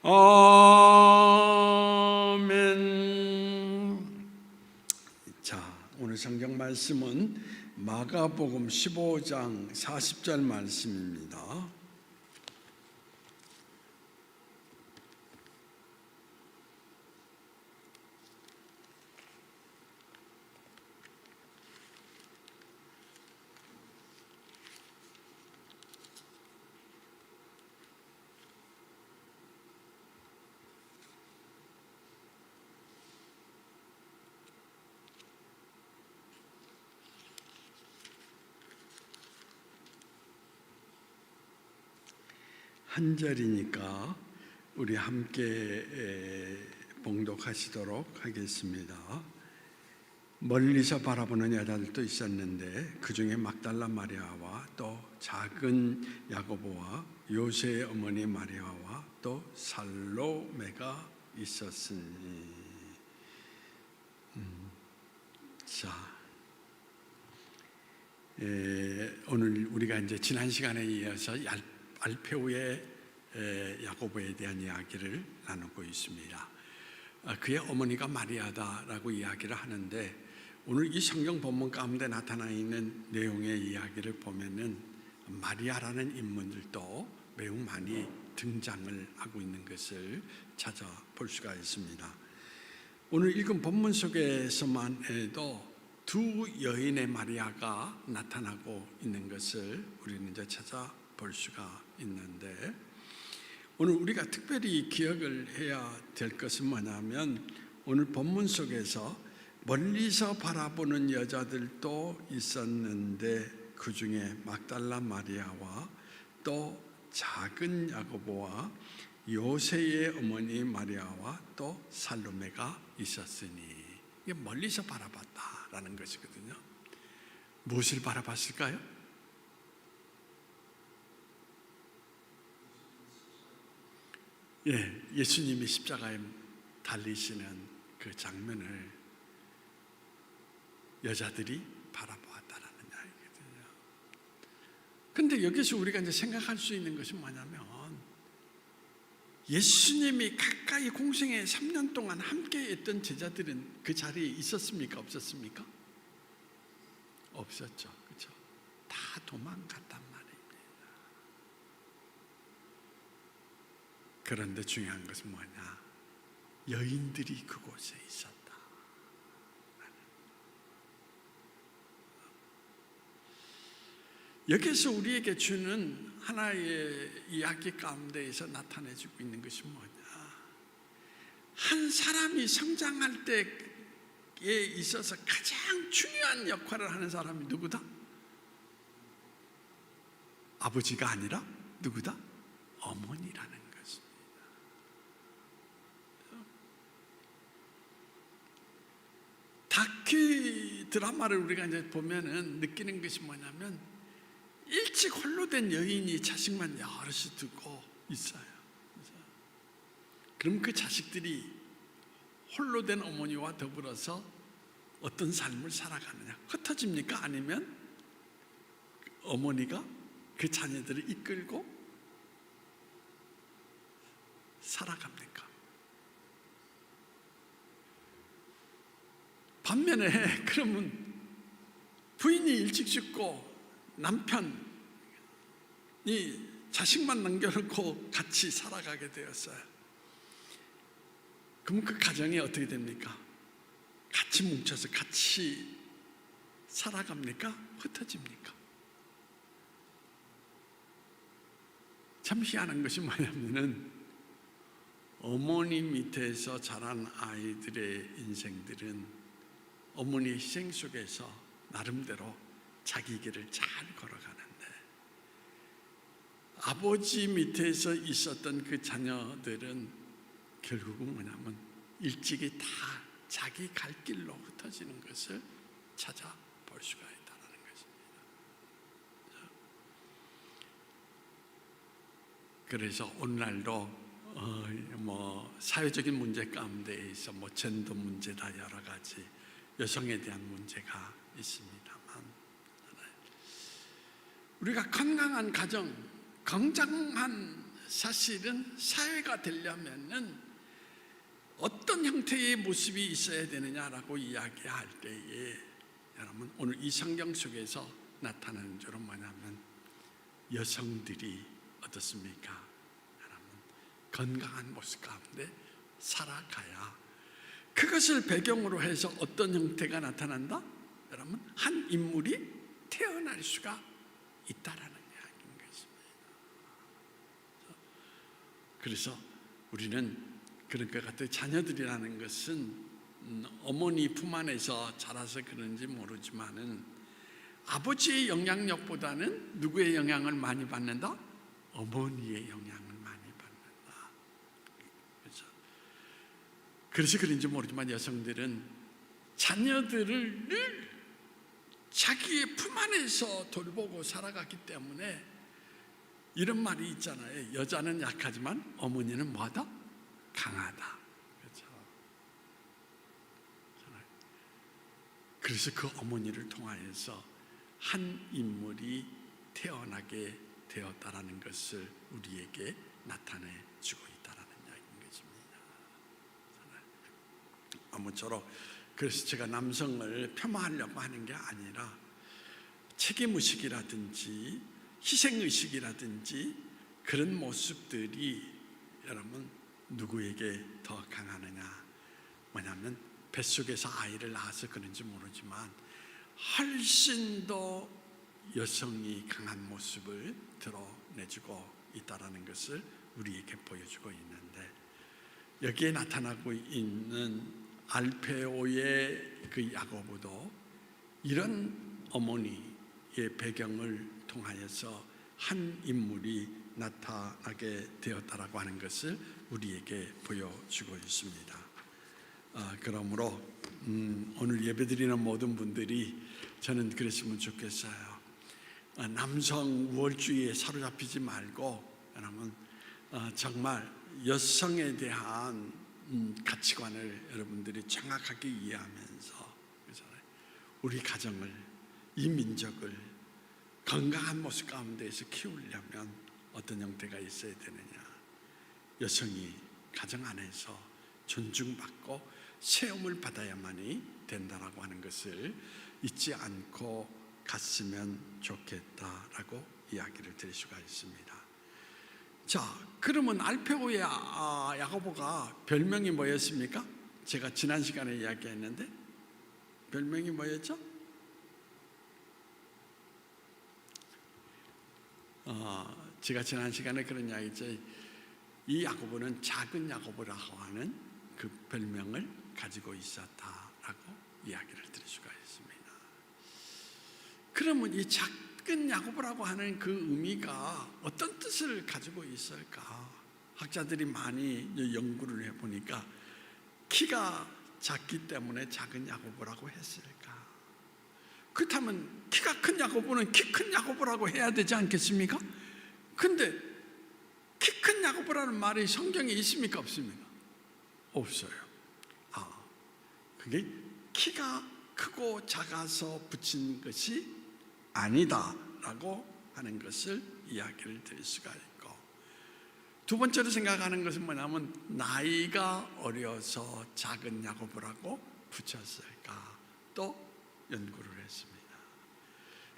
아멘. 자, 오늘 성경 말씀은 마가복음 15장 40절 말씀입니다. 한 절이니까 우리 함께 봉독하시도록 하겠습니다. 멀리서 바라보는 여자들도 있었는데 그 중에 막달라 마리아와 또 작은 야고보와 요새의 어머니 마리아와 또 살로메가 있었으니. 자, 오늘 우리가 이제 지난 시간에 이어서 알페우의 야고보에 대한 이야기를 나누고 있습니다. 그의 어머니가 마리아다라고 이야기를 하는데, 오늘 이 성경 본문 가운데 나타나 있는 내용의 이야기를 보면은 마리아라는 인물들도 매우 많이 등장을 하고 있는 것을 찾아볼 수가 있습니다. 오늘 읽은 본문 속에서만 해도 두 여인의 마리아가 나타나고 있는 것을 우리는 이제 찾아볼 수가 있는데, 오늘 우리가 특별히 기억을 해야 될 것은 뭐냐면, 오늘 본문 속에서 멀리서 바라보는 여자들도 있었는데 그 중에 막달라 마리아와 또 작은 야고보와 요새의 어머니 마리아와 또 살로메가 있었으니, 이게 멀리서 바라봤다라는 것이거든요. 무엇을 바라봤을까요? 예수님이 십자가에 달리시는 그 장면을 여자들이 바라보았다라는 이야기거든요. 그런데 여기서 우리가 이제 생각할 수 있는 것이 뭐냐면, 예수님이 가까이 공생애 3년 동안 함께 있던 제자들은 그 자리에 있었습니까? 없었습니까? 없었죠. 그렇죠? 다 도망갔단 말입니다. 그런데 중요한 것은 뭐냐? 여인들이 그곳에 있었다. 여기서 우리에게 주는 하나의 이야기 가운데에서 나타내주고 있는 것이 뭐냐? 한 사람이 성장할 때에 있어서 가장 중요한 역할을 하는 사람이 누구다? 아버지가 아니라 누구다? 어머니라는 것입니다. 다큐 드라마를 우리가 이제 보면은 느끼는 것이 뭐냐면, 일찍 홀로 된 여인이 자식만 여럿이 두고 있어요. 그럼 그 자식들이 홀로 된 어머니와 더불어서 어떤 삶을 살아가느냐? 흩어집니까? 아니면 어머니가 그 자녀들을 이끌고 살아갑니까? 반면에 그러면 부인이 일찍 죽고 남편이 자식만 남겨놓고 같이 살아가게 되었어요. 그럼 그 가정이 어떻게 됩니까? 같이 뭉쳐서 같이 살아갑니까? 흩어집니까? 참 희한한 것이 뭐냐면은, 어머니 밑에서 자란 아이들의 인생들은 어머니의 희생 속에서 나름대로 자기 길을 잘 걸어가는데, 아버지 밑에서 있었던 그 자녀들은 결국은 뭐냐면 일찍이 다 자기 갈 길로 흩어지는 것을 찾아볼 수가 있다는 것입니다. 그래서 오늘날도 사회적인 문제 가운데 있어 젠더 문제다, 여러 가지 여성에 대한 문제가 있습니다만, 우리가 건강한 가정, 건강한 사실은 사회가 되려면은 어떤 형태의 모습이 있어야 되느냐라고 이야기할 때에 여러분 오늘 이 성경 속에서 나타나는 줄은 뭐냐면 여성들이 어떻습니까? 여러분 건강한 모습 가운데 살아가야 그것을 배경으로 해서 어떤 형태가 나타난다? 여러분 한 인물이 태어날 수가 있다라는 이야기인 것입니다. 그래서 우리는 그런 것 같아요. 자녀들이라는 것은 어머니 품 안에서 자라서 그런지 모르지만은 아버지의 영향력보다는 누구의 영향을 많이 받는다? 어머니의 영향을 많이 받는다. 그래서 그런지 모르지만 여성들은 자녀들을 늘 자기의 품 안에서 돌보고 살아갔기 때문에 이런 말이 있잖아요. 여자는 약하지만 어머니는 뭐하다? 강하다. 그렇죠? 그래서 그 어머니를 통하여서 한 인물이 태어나게 되었다라는 것을 우리에게 나타내 주고 있다라는 이야기인 것입니다. 아무쪼록 그래서 제가 남성을 폄하하려고 하는 게 아니라 책임의식이라든지 희생의식이라든지 그런 모습들이 여러분 누구에게 더 강하느냐? 뭐냐면 뱃속에서 아이를 낳아서 그런지 모르지만 훨씬 더 여성이 강한 모습을 드러내주고 있다는 것을 우리에게 보여주고 있는데 여기에 나타나고 있는 알페오의 그 야고보도 이런 어머니의 배경을 통하여서 한 인물이 나타나게 되었다라고 하는 것을 우리에게 보여주고 있습니다. 그러므로 오늘 예배드리는 모든 분들이 저는 그랬으면 좋겠어요. 남성 우월주의에 사로잡히지 말고 여러분 정말 여성에 대한 가치관을 여러분들이 정확하게 이해하면서 우리 가정을 이 민족을 건강한 모습 가운데에서 키우려면 어떤 형태가 있어야 되느냐? 여성이 가정 안에서 존중받고 세움을 받아야만이 된다라고 하는 것을 잊지 않고 갔으면 좋겠다라고 이야기를 드릴 수가 있습니다. 자, 그러면 알페오의 야고보가 별명이 뭐였습니까? 제가 지난 시간에 이야기했는데 별명이 뭐였죠? 제가 지난 시간에 그런 이야기 했죠. 이 야고보는 작은 야고보라고 하는 그 별명을 가지고 있었다라고 이야기를 드릴 수가 있습니다. 그러면 이 작은 야고보라고 하는 그 의미가 어떤 뜻을 가지고 있을까? 학자들이 많이 연구를 해보니까 키가 작기 때문에 작은 야고보라고 했을까? 그렇다면 키가 큰 야고보는 키 큰 야고보라고 해야 되지 않겠습니까? 근데 키 큰 야고보라는 말이 성경에 있습니까? 없습니까? 없어요. 그게 키가 크고 작아서 붙인 것이 아니다라고 하는 것을 이야기를 드릴 수가 있고, 두 번째로 생각하는 것은 뭐냐면 나이가 어려서 작은 야고보라고 붙였을까 또 연구를 했습니다.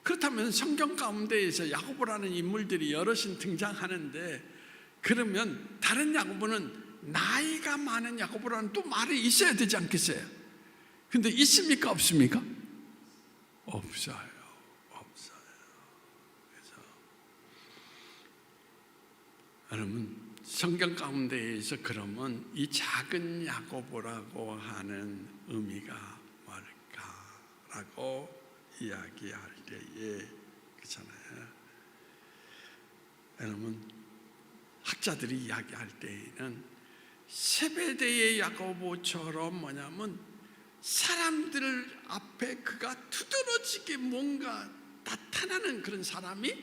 그렇다면 성경 가운데에서 야고보라는 인물들이 여럿이 등장하는데 그러면 다른 야고보는 나이가 많은 야고보라는 또 말이 있어야 되지 않겠어요? 근데 있습니까? 없습니까? 없어요. 그래서 여러분 성경 가운데에서 그러면 이 작은 야고보라고 하는 의미가 뭘까라고 이야기할 때에 그렇잖아요. 여러분 학자들이 이야기할 때에는 세베대의 야고보처럼 뭐냐면 사람들 앞에 그가 두드러지게 뭔가 나타나는 그런 사람이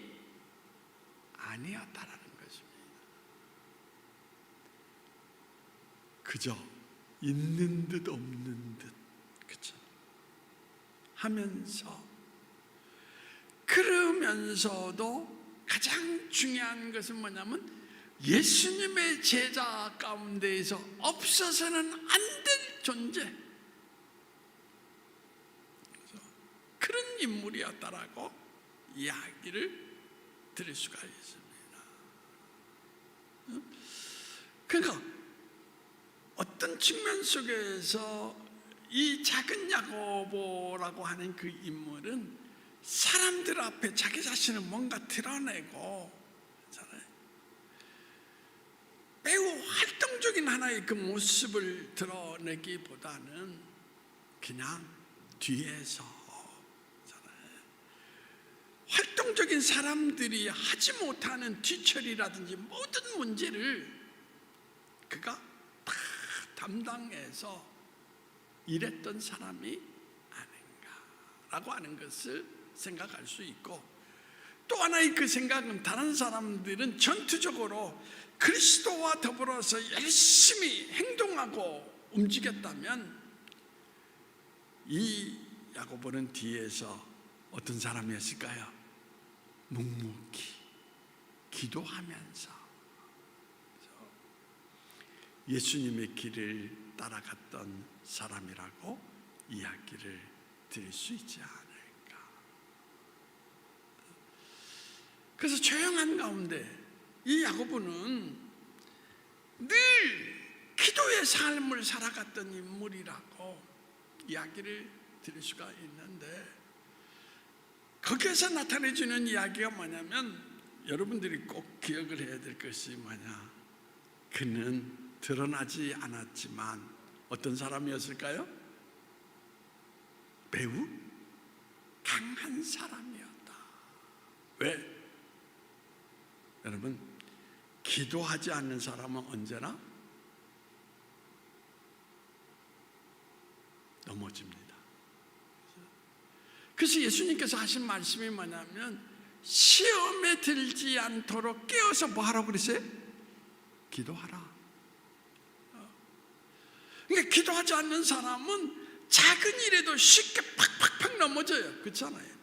아니었다라는 것입니다. 그저 있는 듯 없는 듯 그렇죠? 하면서 그러면서도 가장 중요한 것은 뭐냐면 예수님의 제자 가운데에서 없어서는 안 될 존재, 그런 인물이었다라고 이야기를 드릴 수가 있습니다. 그러니까 어떤 측면 속에서 이 작은 야고보라고 하는 그 인물은 사람들 앞에 자기 자신을 뭔가 드러내고 매우 활동적인 하나의 그 모습을 드러내기보다는 그냥 뒤에서 활동적인 사람들이 하지 못하는 뒤처리라든지 모든 문제를 그가 다 담당해서 일했던 사람이 아닌가라고 하는 것을 생각할 수 있고, 또 하나의 그 생각은 다른 사람들은 전투적으로 그리스도와 더불어서 열심히 행동하고 움직였다면 이 야고보는 뒤에서 어떤 사람이었을까요? 묵묵히 기도하면서 예수님의 길을 따라갔던 사람이라고 이야기를 드릴 수 있지 않을까. 그래서 조용한 가운데 이 야고보는 늘 기도의 삶을 살아갔던 인물이라고 이야기를 드릴 수가 있는데, 거기에서 나타내주는 이야기가 뭐냐면 여러분들이 꼭 기억을 해야 될 것이 뭐냐, 그는 드러나지 않았지만 어떤 사람이었을까요? 매우 강한 사람이었다. 왜? 여러분, 기도하지 않는 사람은 언제나 넘어집니다. 그래서 예수님께서 하신 말씀이 뭐냐면 시험에 들지 않도록 깨어서 뭐 하라고 그랬어요? 기도하라. 그러니까 기도하지 않는 사람은 작은 일에도 쉽게 팍팍팍 넘어져요. 그렇잖아요.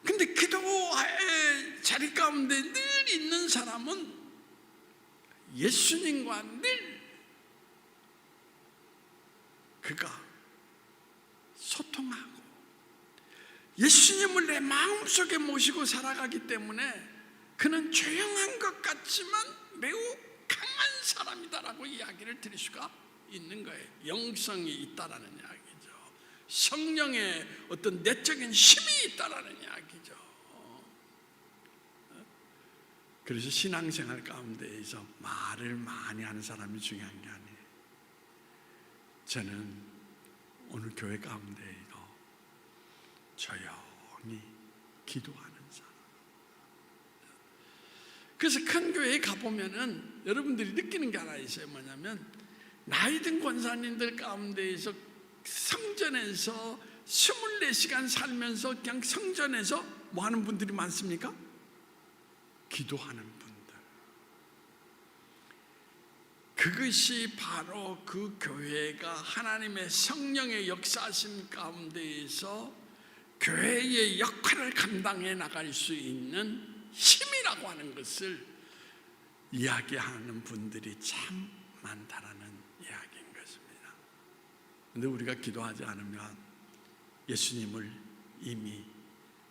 근데 기도의 자리 가운데 늘 있는 사람은 예수님과 늘 그가 소통하고 예수님을 내 마음속에 모시고 살아가기 때문에 그는 조용한 것 같지만 매우 강한 사람이다라고 이야기를 드릴 수가 있는 거예요. 영성이 있다라는 이야기죠. 성령의 어떤 내적인 힘이 있다라는 이야기죠. 그래서 신앙생활 가운데에서 말을 많이 하는 사람이 중요한 게 아니에요. 저는 오늘 교회 가운데에도 조용히 기도하는 사람. 그래서 큰 교회에 가보면은 여러분들이 느끼는 게 하나 있어요. 뭐냐면 나이 든 권사님들 가운데에서 성전에서 24시간 살면서 그냥 성전에서 뭐 하는 분들이 많습니까? 기도하는 분들. 그것이 바로 그 교회가 하나님의 성령의 역사심 가운데에서 교회의 역할을 감당해 나갈 수 있는 힘이라고 하는 것을 이야기하는 분들이 참 많다라는 이야기인 것입니다. 그런데 우리가 기도하지 않으면 예수님을 이미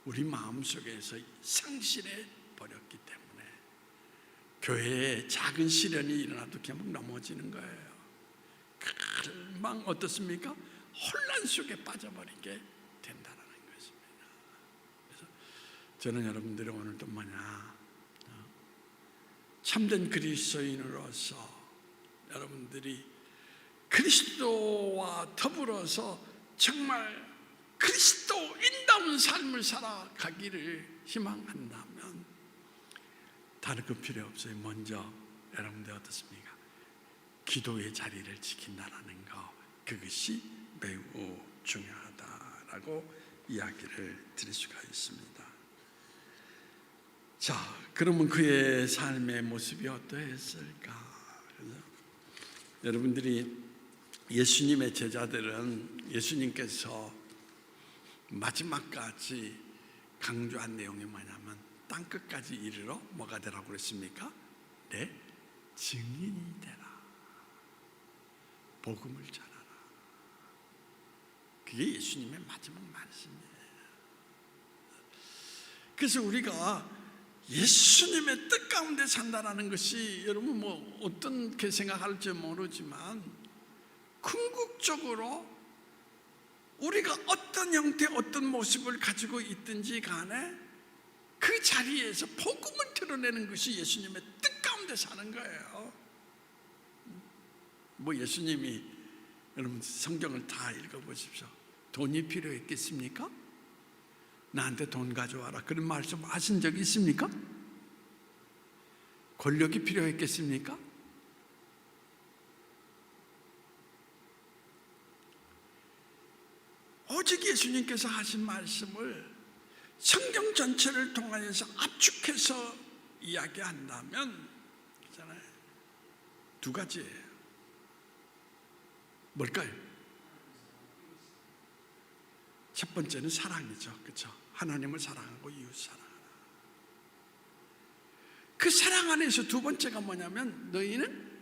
우리 마음속에서 상실해 버렸기 때문에 교회에 작은 시련이 일어나도 그냥 넘어지는 거예요. 금방 어떻습니까? 혼란 속에 빠져버리게 된다는 것입니다. 그래서 저는 여러분들이 오늘도 뭐냐, 참된 그리스도인으로서 여러분들이 그리스도와 더불어서 정말 그리스도인다운 삶을 살아가기를 희망한다면 다른 거 필요 없어요. 먼저 여러분들 어떻습니까? 기도의 자리를 지킨다는 거, 그것이 매우 중요하다라고 이야기를 드릴 수가 있습니다. 자, 그러면 그의 삶의 모습이 어떠했을까? 여러분들이 예수님의 제자들은 예수님께서 마지막까지 강조한 내용이 뭐냐면 땅끝까지 이르러 뭐가 되라고 그랬습니까? 내 증인이 되라. 복음을 전하라. 그게 예수님의 마지막 말씀이에요. 그래서 우리가 예수님의 뜻 가운데 산다라는 것이 여러분 뭐 어떻게 생각할지 모르지만 궁극적으로 우리가 어떤 형태 어떤 모습을 가지고 있든지 간에 그 자리에서 복음을 드러내는 것이 예수님의 뜻 가운데 사는 거예요. 뭐 예수님이 여러분 성경을 다 읽어보십시오. 돈이 필요했겠습니까? 나한테 돈 가져와라 그런 말씀 하신 적이 있습니까? 권력이 필요했겠습니까? 오직 예수님께서 하신 말씀을 성경 전체를 통하여서 압축해서 이야기한다면 있잖아요. 두 가지예요. 뭘까요? 첫 번째는 사랑이죠. 그렇죠? 하나님을 사랑하고 이웃 사랑하라. 그 사랑 안에서 두 번째가 뭐냐면 너희는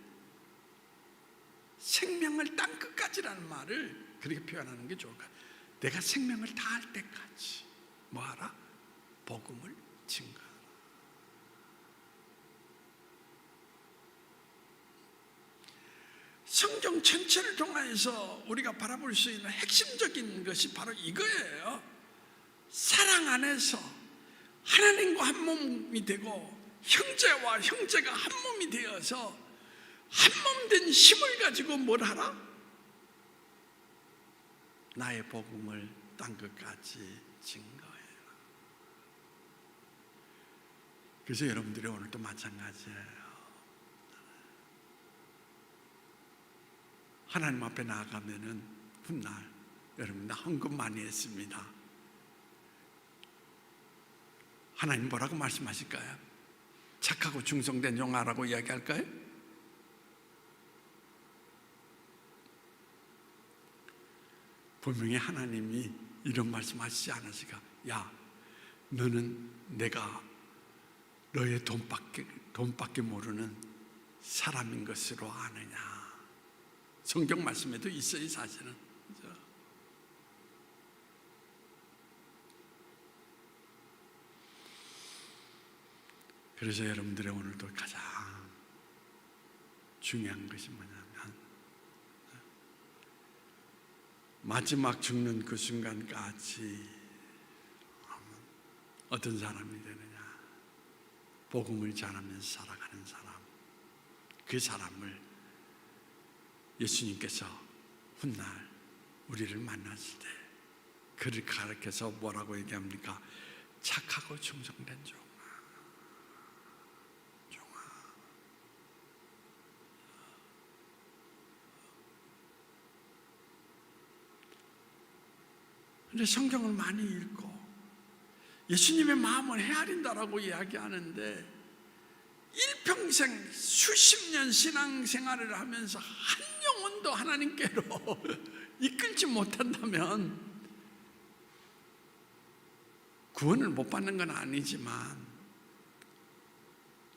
생명을 땅 끝까지라는 말을 그렇게 표현하는 게 좋을까요? 내가 생명을 다할 때까지 뭐하라? 복음을 증거하라. 성경 전체를 통해서 우리가 바라볼 수 있는 핵심적인 것이 바로 이거예요. 사랑 안에서 하나님과 한 몸이 되고 형제와 형제가 한 몸이 되어서 한 몸 된 힘을 가지고 뭘 하라? 나의 복음을 땅 끝까지 증거해라. 그래서 여러분들이 오늘도 마찬가지예요. 하나님 앞에 나아가면은 훗날 여러분 나 헌금 많이 했습니다. 하나님 뭐라고 말씀하실까요? 착하고 충성된 종아라고 이야기할까요? 분명히 하나님이 이런 말씀하시지 않으실까? 야, 너는 내가 너의 돈밖에 모르는 사람인 것으로 아느냐? 성경 말씀에도 있어요, 사실은. 그렇죠? 그래서 여러분들의 오늘도 가장 중요한 것이 뭐냐면 마지막 죽는 그 순간까지 어떤 사람이 되느냐? 복음을 전하면서 살아가는 사람. 그 사람을 예수님께서 훗날 우리를 만났을 때 그를 가르쳐서 뭐라고 얘기합니까? 착하고 충성된 종아. 근데 성경을 많이 읽고 예수님의 마음을 헤아린다라고 이야기하는데 일평생 수십 년 신앙생활을 하면서 한 영혼도 하나님께로 이끌지 못한다면 구원을 못 받는 건 아니지만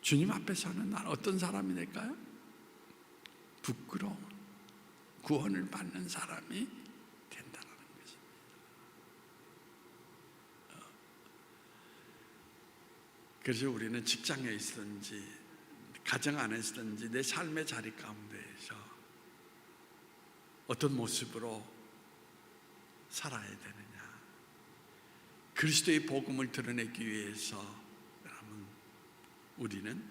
주님 앞에서는 난 어떤 사람이 될까요? 부끄러운 구원을 받는 사람이 된다는 것입니다. 그래서 우리는 직장에 있든지 가정 안에 있든지 내 삶의 자리 가운데에서 어떤 모습으로 살아야 되느냐? 그리스도의 복음을 드러내기 위해서 여러분 우리는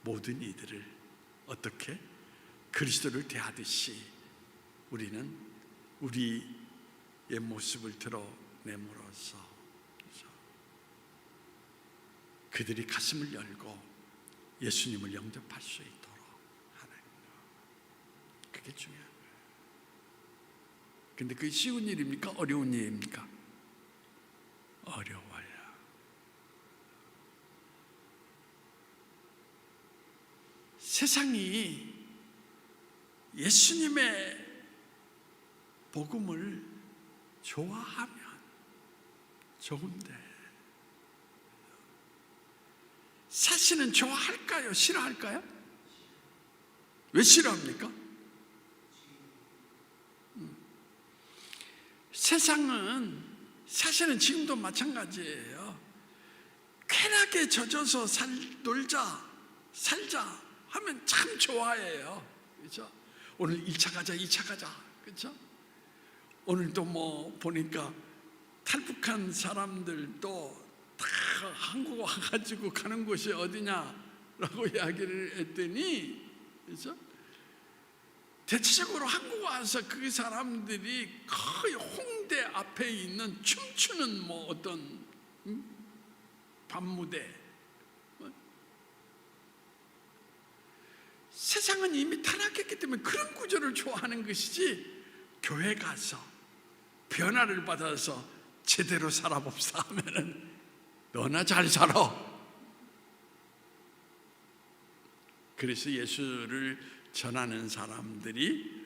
모든 이들을 어떻게 그리스도를 대하듯이 우리는 우리의 모습을 드러냄으로써 그들이 가슴을 열고 예수님을 영접할 수 있도록 하는 것. 그게 중요한 거예요. 근데 그게 쉬운 일입니까? 어려운 일입니까? 어려워요. 세상이 예수님의 복음을 좋아하면 좋은데 사실은 좋아할까요? 싫어할까요? 왜 싫어합니까? 세상은 사실은 지금도 마찬가지예요. 쾌락에 젖어서 놀자, 살자 하면 참 좋아해요. 그렇죠? 오늘 1차 가자, 2차 가자. 그렇죠? 오늘도 뭐 보니까 탈북한 사람들도 다 한국 와가지고 가는 곳이 어디냐라고 이야기를 했더니, 그렇죠? 대체적으로 한국 와서 그 사람들이 거의 홍대 앞에 있는 춤추는 뭐 어떤 밤무대, 세상은 이미 타락했기 때문에 그런 구조를 좋아하는 것이지, 교회 가서 변화를 받아서 제대로 살아봅사 하면은 너나 잘 살아. 그래서 예수를 전하는 사람들이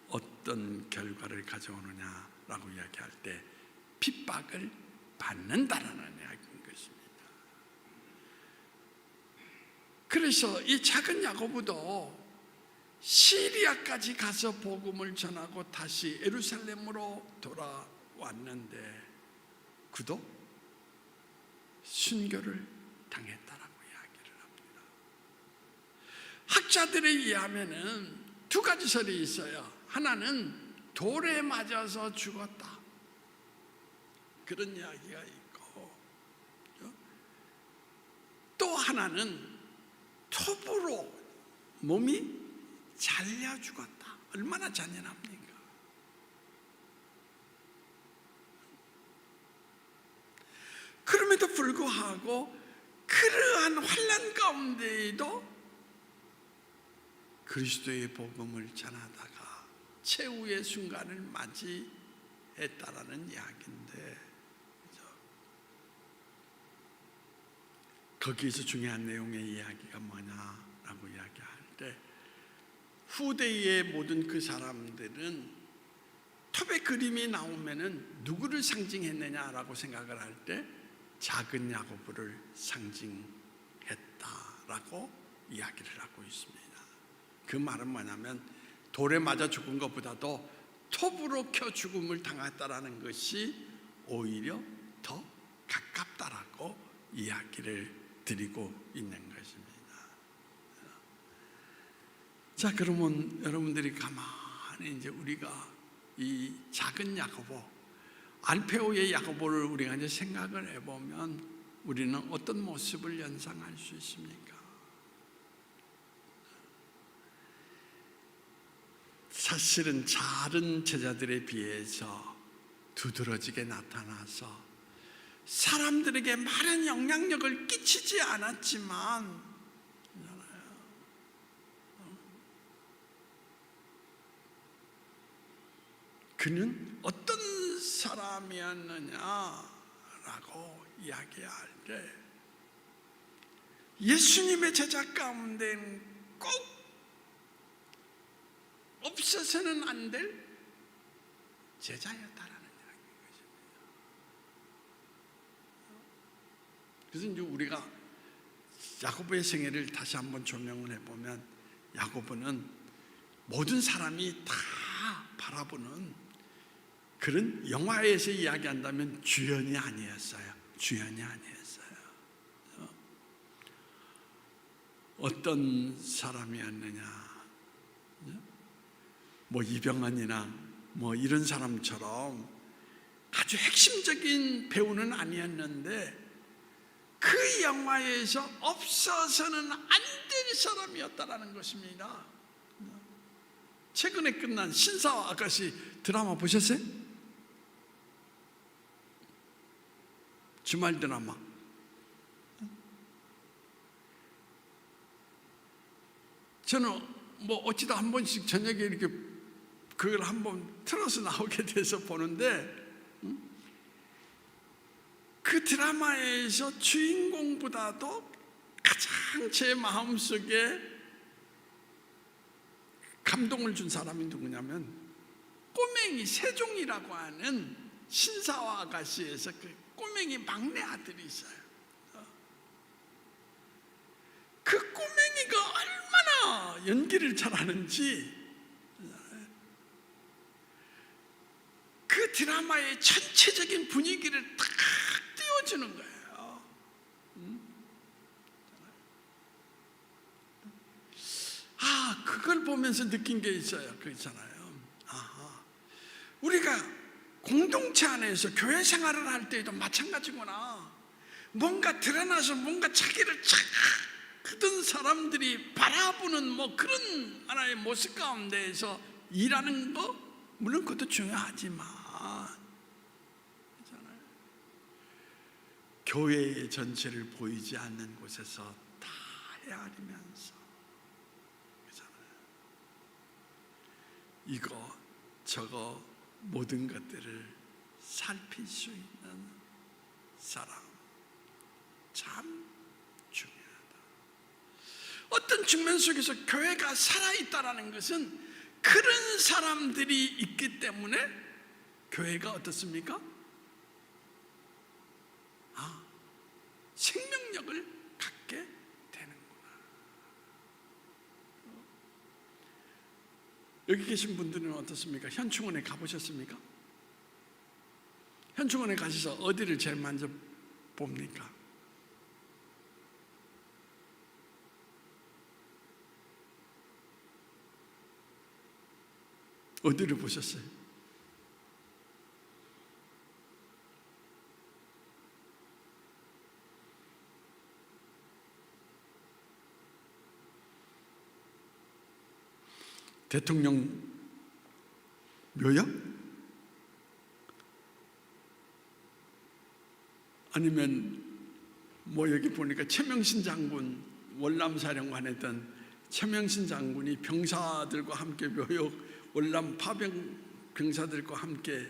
어떤 결과를 가져오느냐라고 이야기할 때 핍박을 받는다라는 이야기인 것입니다. 그래서 이 작은 야고보도 시리아까지 가서 복음을 전하고 다시 예루살렘으로 돌아왔는데 그도 순교를 당했다라고 이야기를 합니다. 학자들에 의하면은 두 가지 설이 있어요. 하나는 돌에 맞아서 죽었다, 그런 이야기가 있고, 또 하나는 톱으로 몸이 잘려 죽었다. 얼마나 잔인합니까? 그럼에도 불구하고 그러한 환난 가운데에도 그리스도의 복음을 전하다가 최후의 순간을 맞이했다라는 이야기인데, 거기에서 중요한 내용의 이야기가 뭐냐라고 이야기할 때, 후대의 모든 그 사람들은 톱의 그림이 나오면은 누구를 상징했느냐라고 생각을 할 때 작은 야고보를 상징했다라고 이야기를 하고 있습니다. 그 말은 뭐냐면 돌에 맞아 죽은 것보다도 톱으로 켜 죽음을 당했다라는 것이 오히려 더 가깝다라고 이야기를 드리고 있는 것입니다. 자, 그러면 여러분들이 가만히 이제 우리가 이 작은 야고보, 알페오의 야고보를 우리가 이제 생각을 해보면 우리는 어떤 모습을 연상할 수 있습니까? 사실은 다른 제자들에 비해서 두드러지게 나타나서 사람들에게 많은 영향력을 끼치지 않았지만, 그는 어떤 사람이었느냐라고 이야기할 때 예수님의 제자 가운데는 꼭 없어서는 안 될 제자였다라는 이야기인 것입니다. 그래서 이제 우리가 야고보의 생애를 다시 한번 조명을 해보면, 야고보는 모든 사람이 다 바라보는 그런 영화에서 이야기한다면 주연이 아니었어요. 주연이 아니었어요. 어떤 사람이었느냐, 뭐 이병헌이나 뭐 이런 사람처럼 아주 핵심적인 배우는 아니었는데 그 영화에서 없어서는 안 될 사람이었다라는 것입니다. 최근에 끝난 신사와 아가씨 드라마 보셨어요? 주말 드라마. 저는 뭐 어찌다 한 번씩 저녁에 이렇게 그걸 한번 틀어서 나오게 돼서 보는데, 그 드라마에서 주인공보다도 가장 제 마음속에 감동을 준 사람이 누구냐면 꼬맹이 세종이라고 하는 신사와 아가씨에서 그 꼬맹이 막내 아들이 있어요. 그 꼬맹이가 얼마나 얼마나 연기를 잘하는지 그 드라마의 전체적인 분위기를 탁 띄워주는 거예요. 그걸 보면서 느낀 게 있어요. 그렇잖아요. 우리가 공동체 안에서 교회 생활을 할 때도 마찬가지구나. 뭔가 드러나서 뭔가 자기를 착 크던 사람들이 바라보는 그런 하나의 모습 가운데에서 일하는 거, 물론 그것도 중요하지만 그렇잖아요. 교회의 전체를 보이지 않는 곳에서 다 헤아리면서 그렇잖아요. 이거 저거 모든 것들을 살필 수 있는 사람 참 중요하다. 어떤 측면 속에서 교회가 살아있다는 것은 그런 사람들이 있기 때문에 교회가 어떻습니까? 생명력을 갖게 되는구나. 여기 계신 분들은 어떻습니까? 현충원에 가보셨습니까? 현충원에 가셔서 어디를 제일 먼저 봅니까? 어디를 보셨어요? 대통령 묘역? 아니면 여기 보니까 최명신 장군 월남사령관 했던 최명신 장군이 병사들과 함께 묘역 월남 파병 병사들과 함께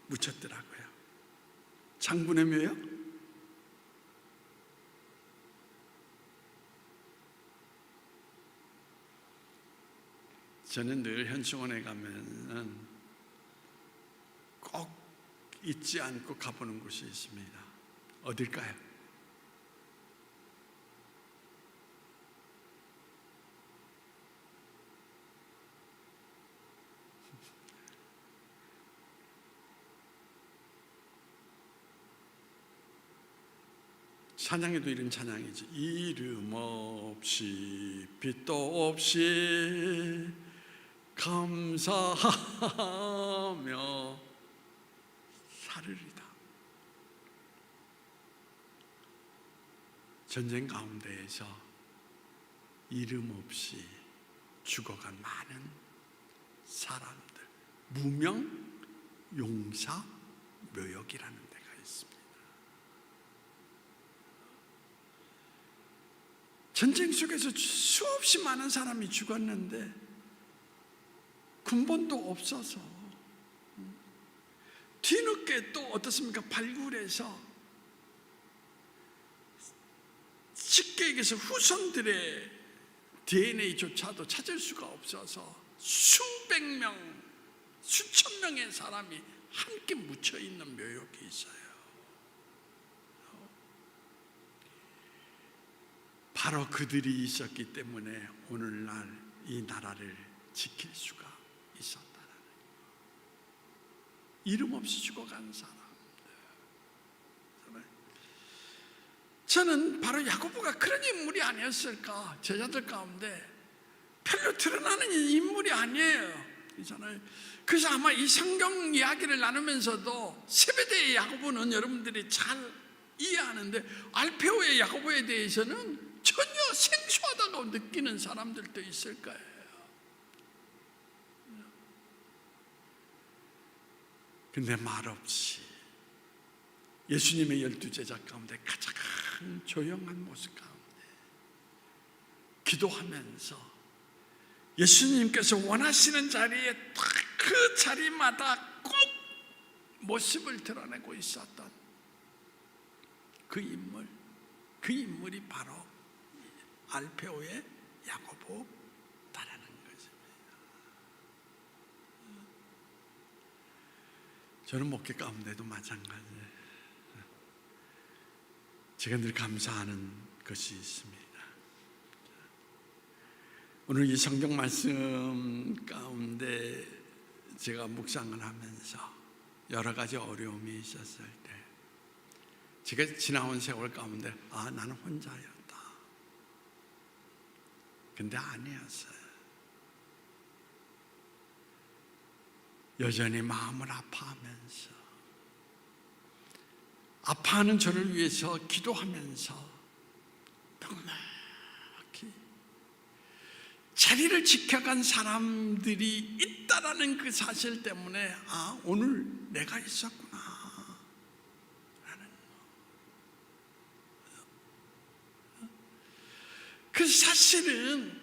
묻혔더라고요. 장군의 묘역? 저는 늘 현충원에 가면은 꼭 잊지 않고 가보는 곳이 있습니다. 어딜까요? 찬양에도 이런 찬양이지. 이름 없이 빛도 없이 감사하며 살으리다. 전쟁 가운데에서 이름 없이 죽어간 많은 사람들, 무명 용사 묘역이라는 데가 있습니다. 전쟁 속에서 수없이 많은 사람이 죽었는데 근본도 없어서 뒤늦게 또 어떻습니까? 발굴해서 쉽게 얘기해서 후손들의 DNA조차도 찾을 수가 없어서 수백 명, 수천 명의 사람이 함께 묻혀 있는 묘역이 있어요. 바로 그들이 있었기 때문에 오늘날 이 나라를 지킬 수가 있었다는 거예요. 이름 없이 죽어간 사람. 저는 바로 야고보가 그런 인물이 아니었을까. 제자들 가운데 별로 드러나는 인물이 아니에요. 그렇잖아요. 그래서 아마 이 성경 이야기를 나누면서도 세베대의 야고보는 여러분들이 잘 이해하는데 알페오의 야고보에 대해서는 전혀 생소하다고 느끼는 사람들도 있을 거예요. 근데 말없이 예수님의 12제자 가운데 가장 조용한 모습 가운데 기도하면서 예수님께서 원하시는 자리에 딱 그 자리마다 꼭 모습을 드러내고 있었던 그 인물이 바로 알페오의 야고보다라는 것입니다. 저는 목회 가운데도 마찬가지예요. 제가 늘 감사하는 것이 있습니다. 오늘 이 성경 말씀 가운데 제가 묵상을 하면서 여러 가지 어려움이 있었을 때 제가 지나온 세월 가운데 나는 혼자였다. 근데 아니었어요. 여전히 마음을 아파하면서 아파하는 저를 위해서 기도하면서 넉넉히 자리를 지켜간 사람들이 있다라는 그 사실 때문에 오늘 내가 있었구나 라는 거. 그 사실은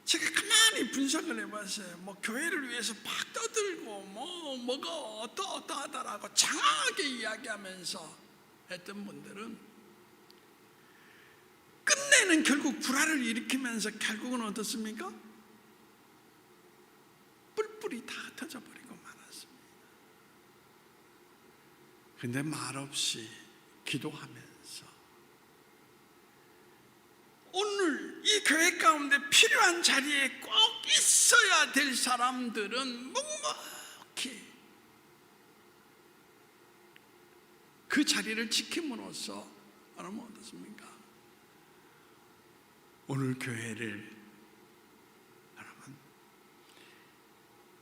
제가 가만히 분석을 해봤어요. 교회를 위해서 막 떠들고 뭐가 어떠하다라고 장황하게 이야기하면서 했던 분들은 끝내는 결국 불화를 일으키면서 결국은 어떻습니까? 뿔뿔이 다 터져버리고 말았습니다. 근데 말없이 기도하면서 오늘 이 교회 가운데 필요한 자리에 꼭 있어야 될 사람들은 묵묵히 그 자리를 지킴으로써 여러분 어떻습니까? 오늘 교회를 여러분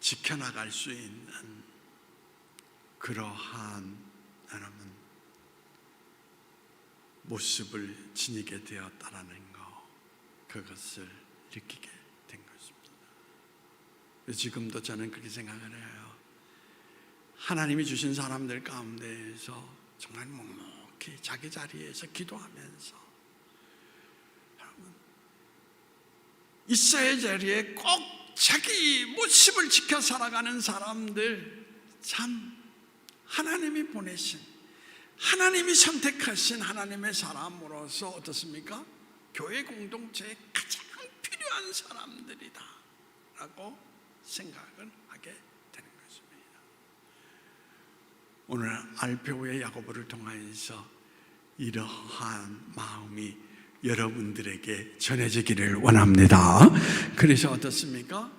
지켜나갈 수 있는 그러한 여러분 모습을 지니게 되었다라는 거, 그것을 느끼게 된 것입니다. 지금도 저는 그렇게 생각을 해요. 하나님이 주신 사람들 가운데에서 정말 묵묵히 자기 자리에서 기도하면서 여러분 있어야 할 자리에 꼭 자기 모습을 지켜 살아가는 사람들, 참 하나님이 보내신, 하나님이 선택하신 하나님의 사람으로서 어떻습니까? 교회 공동체에 가장 필요한 사람들이다 라고 생각을 하게 되는 것입니다. 오늘 알페오의 야고보를 통하여서 이러한 마음이 여러분들에게 전해지기를 원합니다. 그래서 어떻습니까?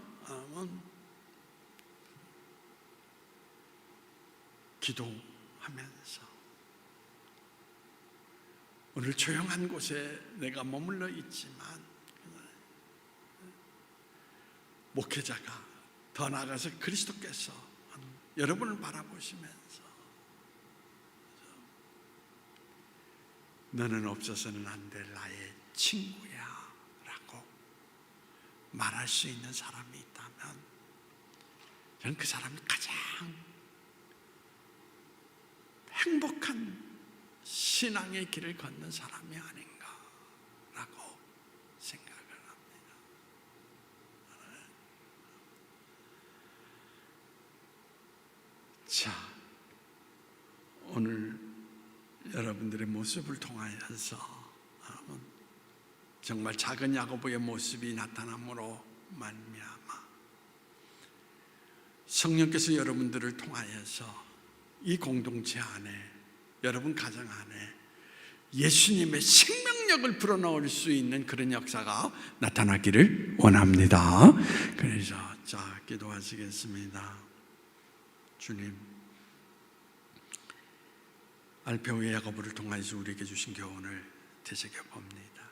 기도하면서 오늘 조용한 곳에 내가 머물러 있지만 목회자가 더 나아가서 그리스도께서 여러분을 바라보시면서 너는 없어서는 안 될 나의 친구야 라고 말할 수 있는 사람이 있다면 저는 그 사람이 가장 행복한 신앙의 길을 걷는 사람이 아닌가라고 생각을 합니다. 자, 오늘 여러분들의 모습을 통하여서 정말 작은 야고보의 모습이 나타남으로 말미암아 성령께서 여러분들을 통하여서 이 공동체 안에, 여러분 가정 안에 예수님의 생명력을 불어넣을 수 있는 그런 역사가 나타나기를 원합니다. 그래서 자, 기도하시겠습니다. 주님, 알페오의 야고보를 통해서 우리에게 주신 교훈을 되새겨 봅니다.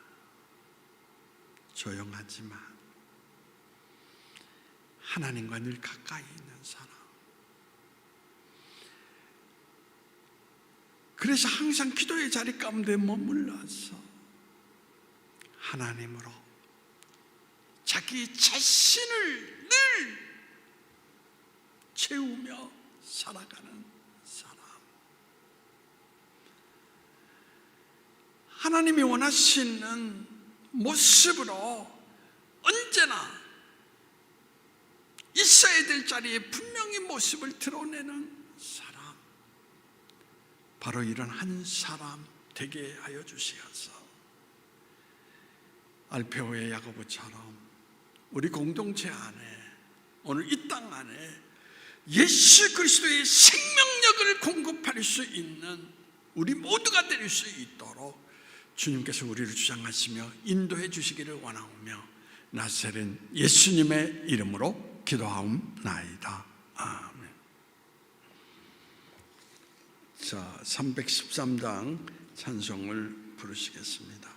조용하지만 하나님과 늘 가까이 있는 사람, 그래서 항상 기도의 자리 가운데 머물러서 하나님으로 자기 자신을 늘 채우며 살아가는 사람, 하나님이 원하시는 모습으로 언제나 있어야 될 자리에 분명히 모습을 드러내는 사람, 바로 이런 한 사람 되게 하여 주시어서 알페오의 야고보처럼 우리 공동체 안에, 오늘 이 땅 안에 예수 그리스도의 생명력을 공급할 수 있는 우리 모두가 될 수 있도록 주님께서 우리를 주장하시며 인도해 주시기를 원하오며 나사렛 예수님의 이름으로 기도하옵나이다. 아멘. 자, 313장 찬송을 부르시겠습니다.